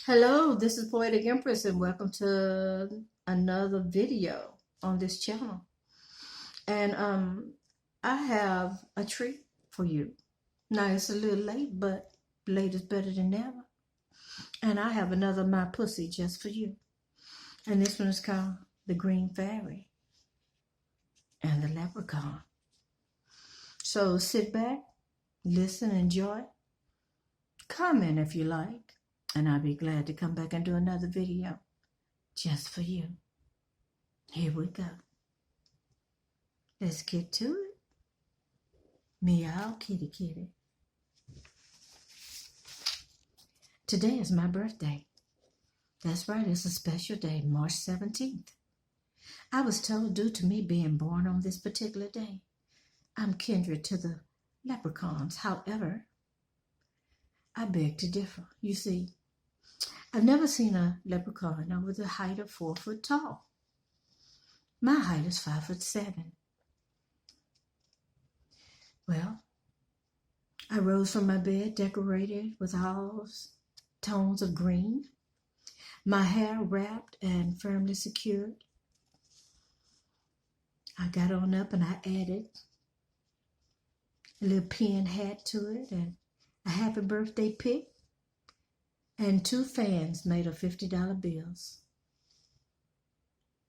Hello, this is Poetic Empress, and welcome to another video on this channel. And I have a treat for you. Now it's a little late, but late is better than never. And I have another My Pussy just for you. And this one is called The Green Fairy and the Leprechaun. So sit back, listen, enjoy, comment if you like, and I'll be glad to come back and do another video just for you. Here we go. Let's get to it. Meow, kitty, kitty. Today is my birthday. That's right, it's a special day, March 17th. I was told due to me being born on this particular day, I'm kindred to the leprechauns. However, I beg to differ. You see, I've never seen a leprechaun over the height of 4 foot tall. My height is 5'7". Well, I rose from my bed decorated with all tones of green, my hair wrapped and firmly secured. I got on up and I added a little pin hat to it and a happy birthday pic and 2 fans made of $50 bills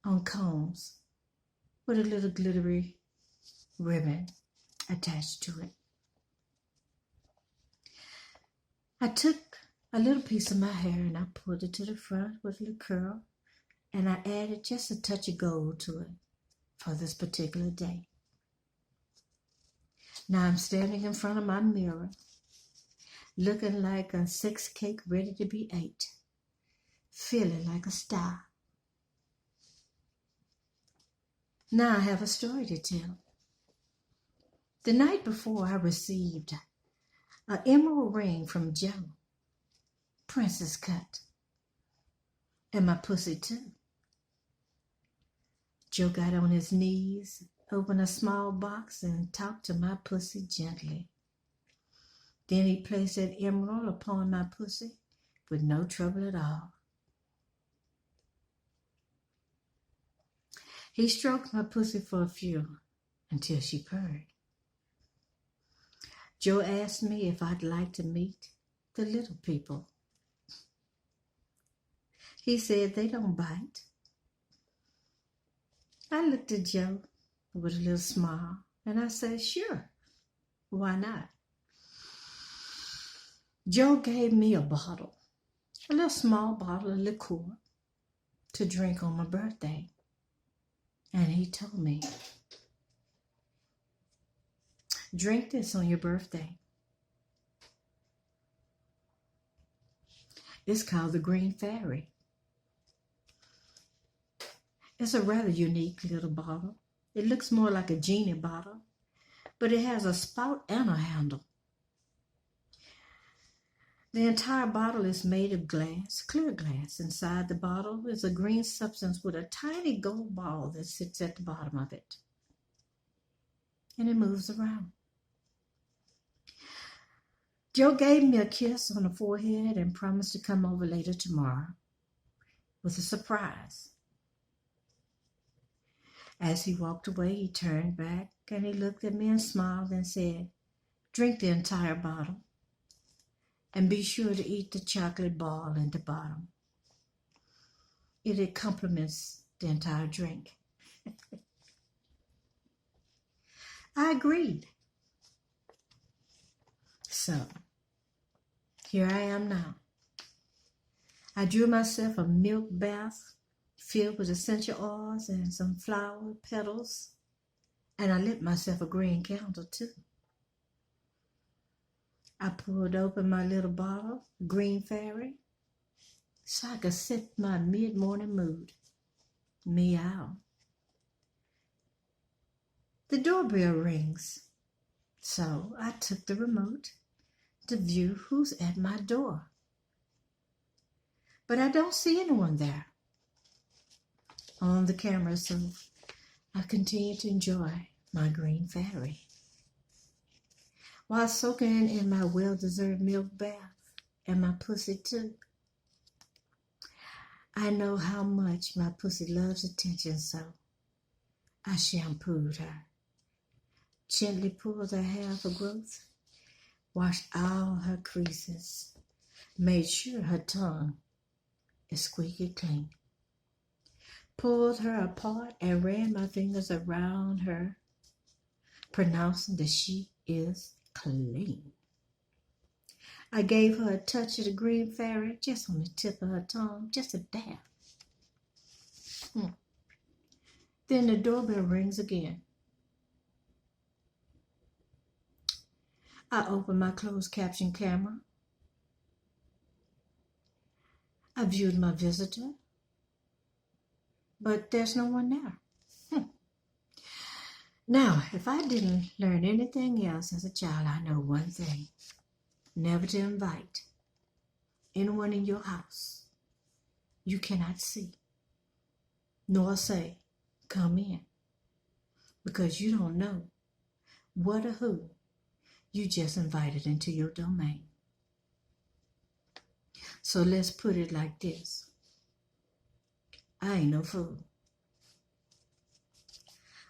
on combs with a little glittery ribbon attached to it. I took a little piece of my hair and I pulled it to the front with a little curl, and I added just a touch of gold to it for this particular day. Now I'm standing in front of my mirror, looking like a sex cake ready to be ate, feeling like a star. Now I have a story to tell. The night before, I received an emerald ring from Joe, princess cut, and my pussy too. Joe got on his knees, opened a small box, and talked to my pussy gently. Then he placed that emerald upon my pussy with no trouble at all. He stroked my pussy for a few until she purred. Joe asked me if I'd like to meet the little people. He said they don't bite. I looked at Joe with a little smile and I said, sure, why not? Joe gave me a bottle, a little small bottle of liqueur to drink on my birthday. And he told me, drink this on your birthday. It's called the Green Fairy. It's a rather unique little bottle. It looks more like a genie bottle, but it has a spout and a handle. The entire bottle is made of glass, clear glass. Inside the bottle is a green substance with a tiny gold ball that sits at the bottom of it. And it moves around. Joe gave me a kiss on the forehead and promised to come over later tomorrow with a surprise. As he walked away, he turned back and he looked at me and smiled and said, drink the entire bottle and be sure to eat the chocolate ball in the bottom. It complements the entire drink. I agreed. So, here I am now. I drew myself a milk bath filled with essential oils and some flower petals, and I lit myself a green candle too. I poured open my little bottle, Green Fairy, so I could set my mid-morning mood. Meow. The doorbell rings, so I took the remote to view who's at my door. But I don't see anyone there on the camera, so I continue to enjoy my Green Fairy while soaking in my well-deserved milk bath and my pussy too. I know how much my pussy loves attention, so I shampooed her, gently pulled her hair for growth, washed all her creases, made sure her tongue is squeaky clean, pulled her apart and ran my fingers around her, pronouncing that she is clean. I gave her a touch of the green fairy just on the tip of her tongue, just a dab. Then the doorbell rings again. I open my closed caption camera. I viewed my visitor, but there's no one there. Now, if I didn't learn anything else as a child, I know one thing. Never to invite anyone in your house you cannot see, nor say, come in, because you don't know what or who you just invited into your domain. So let's put it like this. I ain't no fool.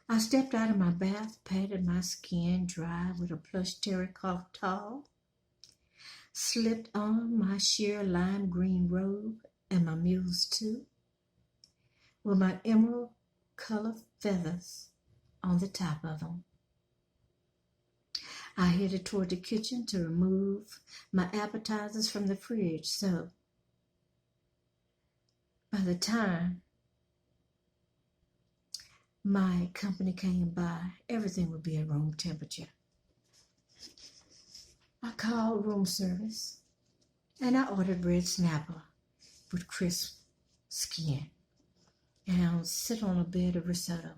I stepped out of my bath, patted my skin dry with a plush terry cloth towel, slipped on my sheer lime green robe and my mule's too, with my emerald colored feathers on the top of them. I headed toward the kitchen to remove my appetizers from the fridge, so by the time my company came by, everything would be at room temperature. I called room service and I ordered red snapper with crisp skin, and I'll sit on a bed of risotto,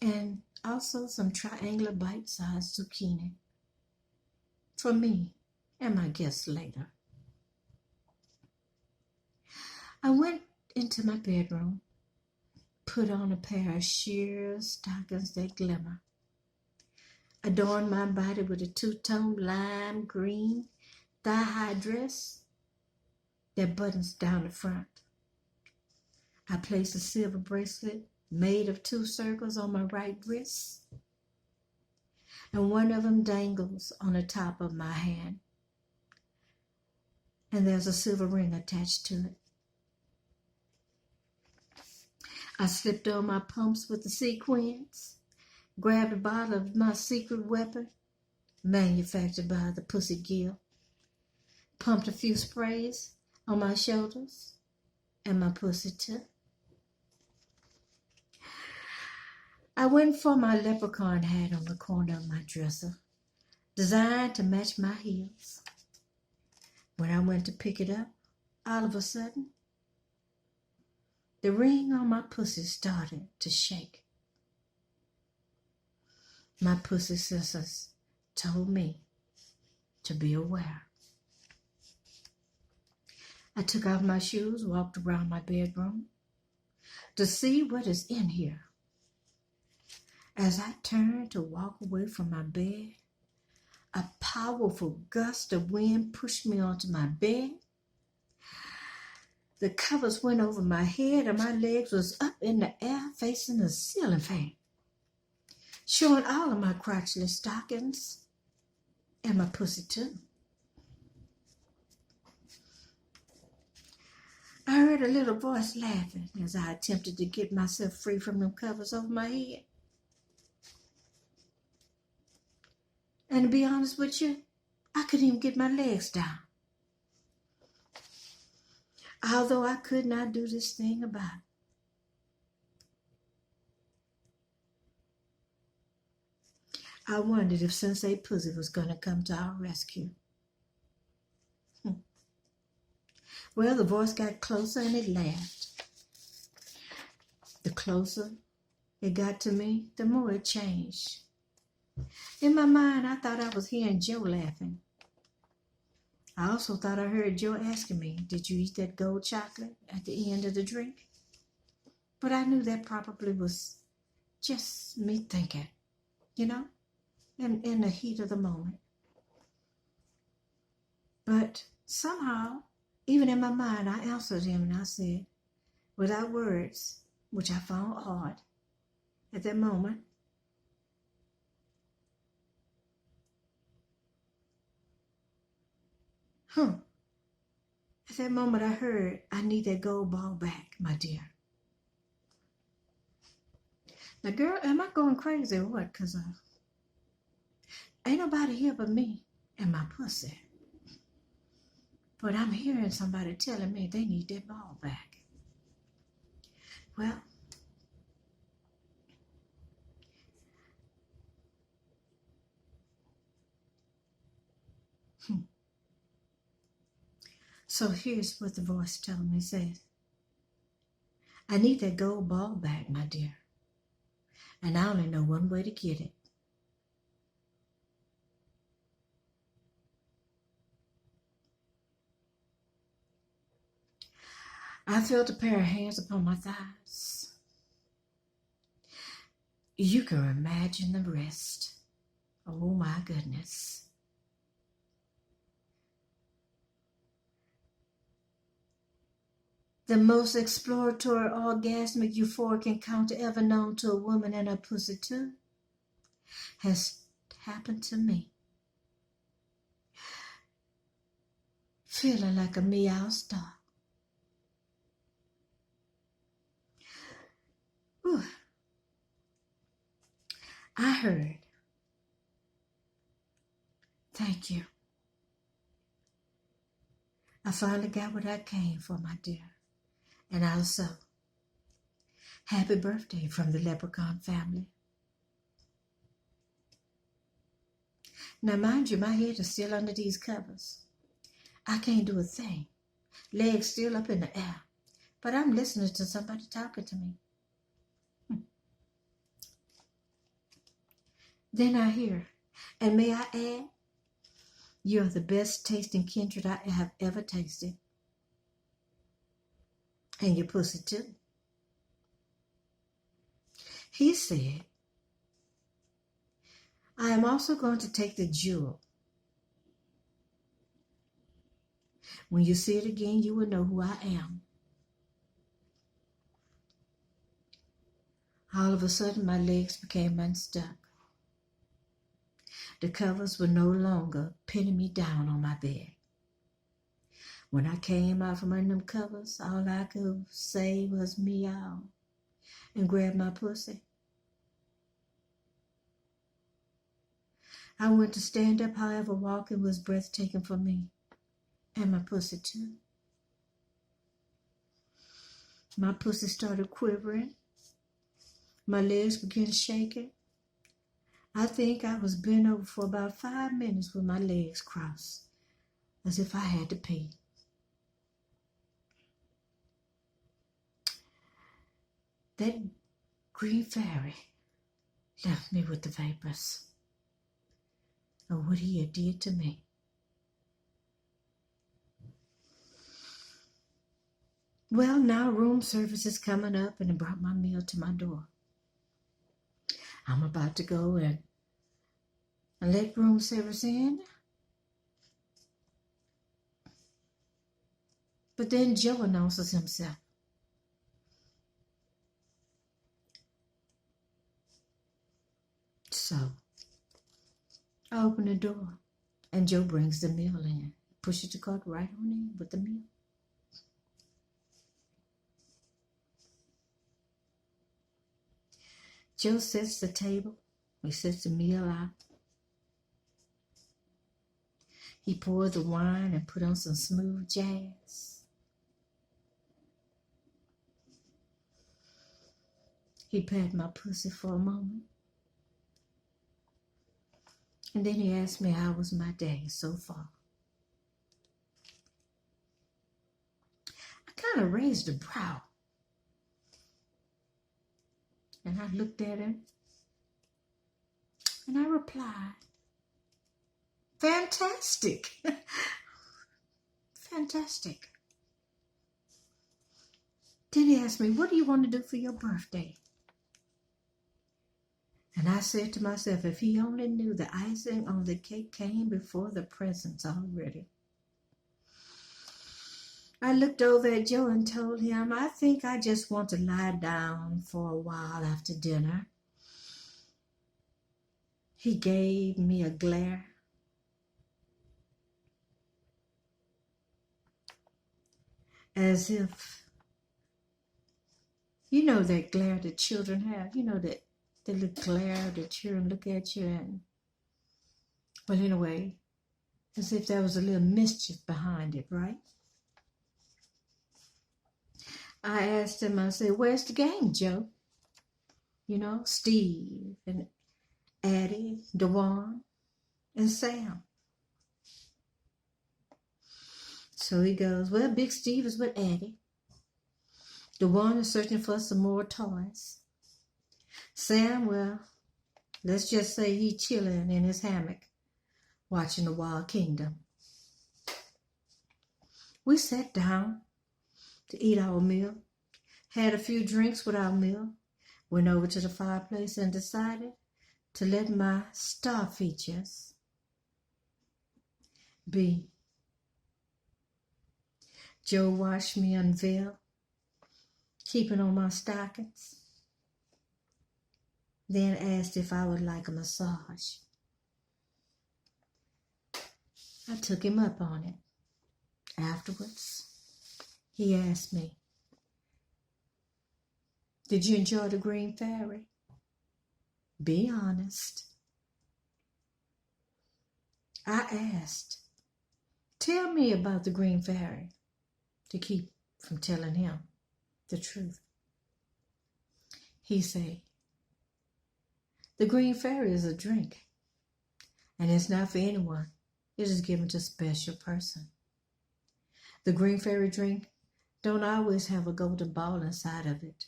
and also some triangular bite-sized zucchini for me and my guests later. I went into my bedroom, put on a pair of sheer stockings that glimmer, adorned my body with a two-tone lime green thigh-high dress that buttons down the front. I placed a silver bracelet made of 2 circles on my right wrist, and one of them dangles on the top of my hand, and there's a silver ring attached to it. I slipped on my pumps with the sequins, grabbed a bottle of my secret weapon, manufactured by the Pussy Gill, pumped a few sprays on my shoulders and my pussy too. I went for my leprechaun hat on the corner of my dresser, designed to match my heels. When I went to pick it up, all of a sudden, the ring on my pussy started to shake. My pussy sisters told me to be aware. I took off my shoes, walked around my bedroom to see what is in here. As I turned to walk away from my bed, a powerful gust of wind pushed me onto my bed. The covers went over my head and my legs was up in the air facing the ceiling fan, showing all of my crotchless stockings and my pussy too. I heard a little voice laughing as I attempted to get myself free from them covers over my head. And to be honest with you, I couldn't even get my legs down. Although I could not do this thing about it. I wondered if Sensei Pussy was going to come to our rescue. Well, the voice got closer and it laughed. The closer it got to me, the more it changed. In my mind, I thought I was hearing Joe laughing. I also thought I heard Joe asking me, did you eat that gold chocolate at the end of the drink? But I knew that probably was just me thinking, you know, in the heat of the moment. But somehow, Even in my mind, I answered him and I said, without words, which I found hard at that moment, At that moment, I heard, I need that gold ball back, my dear. Now, girl, am I going crazy or what? Because ain't nobody here but me and my pussy. But I'm hearing somebody telling me they need that ball back. Well, so here's what the voice told me. It says, I need that gold ball back, my dear. And I only know one way to get it. I felt a pair of hands upon my thighs. You can imagine the rest. Oh my goodness. The most exploratory, orgasmic, euphoric encounter ever known to a woman and her pussy too has happened to me. Feeling like a meow star. Whew. I heard, thank you. I finally got what I came for, my dear. And also, happy birthday from the Leprechaun family. Now, mind you, my head is still under these covers. I can't do a thing. Legs still up in the air. But I'm listening to somebody talking to me. Then I hear, and may I add, you're the best tasting kindred I have ever tasted. And your pussy too. He said, I am also going to take the jewel. When you see it again, you will know who I am. All of a sudden, my legs became unstuck. The covers were no longer pinning me down on my bed. When I came out from under them covers, all I could say was meow and grab my pussy. I went to stand up, however, walking was breathtaking for me, and my pussy too. My pussy started quivering. My legs began shaking. I think I was bent over for about 5 minutes with my legs crossed, as if I had to pee. That green fairy left me with the vapors of what he had did to me. Well, now room service is coming up and it brought my meal to my door. I'm about to go and let room service in. But then Joe announces himself. So I open the door and Joe brings the meal in. Pushes the cart right on in with the meal. Joe sets the table. He sets the meal out. He poured the wine and put on some smooth jazz. He patted my pussy for a moment. And then he asked me how was my day so far. I kind of raised a brow. And I looked at him. And I replied, fantastic. Fantastic. Then he asked me, what do you want to do for your birthday? And I said to myself, if he only knew the icing on the cake came before the presents already. I looked over at Joe and told him, I think I just want to lie down for a while after dinner. He gave me a glare. As if, you know that glare that children have. You know that little glare that children look at you and, well, anyway, as if there was a little mischief behind it, right? I asked him, I said, where's the gang, Joe? You know, Steve and Addie, Dewan, and Sam. So he goes, well, Big Steve is with Addie. Dewan is searching for some more toys. Sam, well, let's just say he's chilling in his hammock, watching the Wild Kingdom. We sat down to eat our meal, had a few drinks with our meal, went over to the fireplace and decided to let my star features be. Joe watched me unveil, keeping on my stockings, then asked if I would like a massage. I took him up on it. Afterwards, he asked me, did you enjoy the Green Fairey? Be honest. I asked, tell me about the Green Fairey, to keep from telling him the truth. He said, the Green Fairey is a drink, and it's not for anyone. It is given to a special person. The Green Fairey drink don't always have a golden ball inside of it.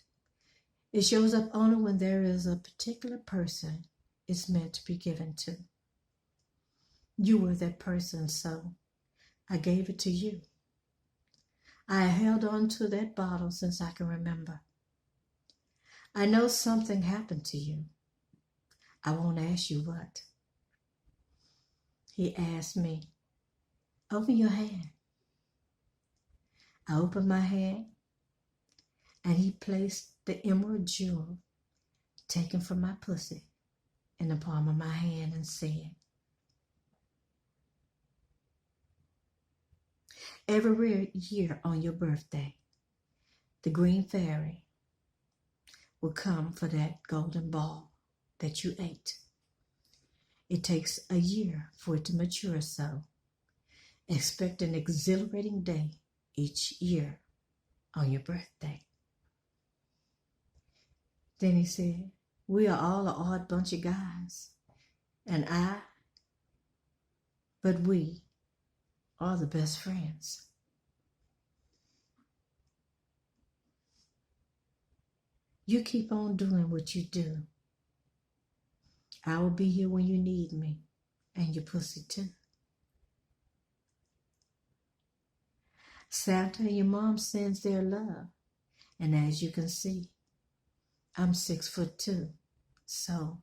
It shows up only when there is a particular person it's meant to be given to. You were that person, so I gave it to you. I held on to that bottle since I can remember. I know something happened to you. I won't ask you what. He asked me, open your hand. I opened my hand, and he placed the emerald jewel taken from my pussy in the palm of my hand and said, every year on your birthday, the Green Fairey will come for that golden ball that you ate. It takes a year for it to mature, so expect an exhilarating day each year on your birthday. Then he said, we are all an odd bunch of guys, but we are the best friends. You keep on doing what you do. I will be here when you need me, and your pussy too. Santa and your mom sends their love, and as you can see, I'm 6'2", so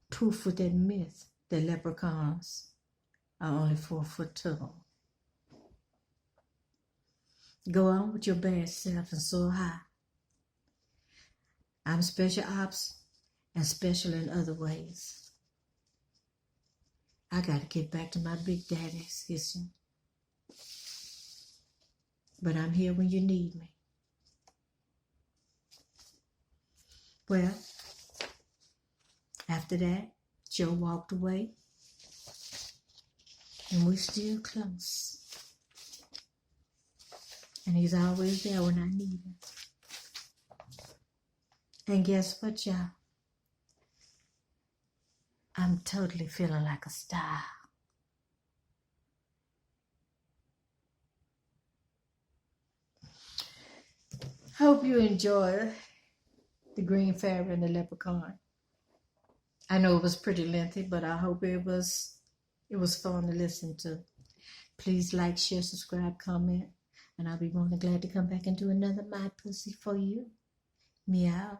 proof with that myth that leprechauns are only 4 foot tall. Go on with your bad self and soar high. I'm special ops and special in other ways. I got to get back to my big daddy's hissing. But I'm here when you need me. Well, after that, Joe walked away, and we're still close. And he's always there when I need him. And guess what, y'all? I'm totally feeling like a star. Hope you enjoy the Green Fairey and the Leprechaun. I know it was pretty lengthy, but I hope it was fun to listen to. Please like, share, subscribe, comment, and I'll be more than glad to come back and do another My Pussy for you. Meow.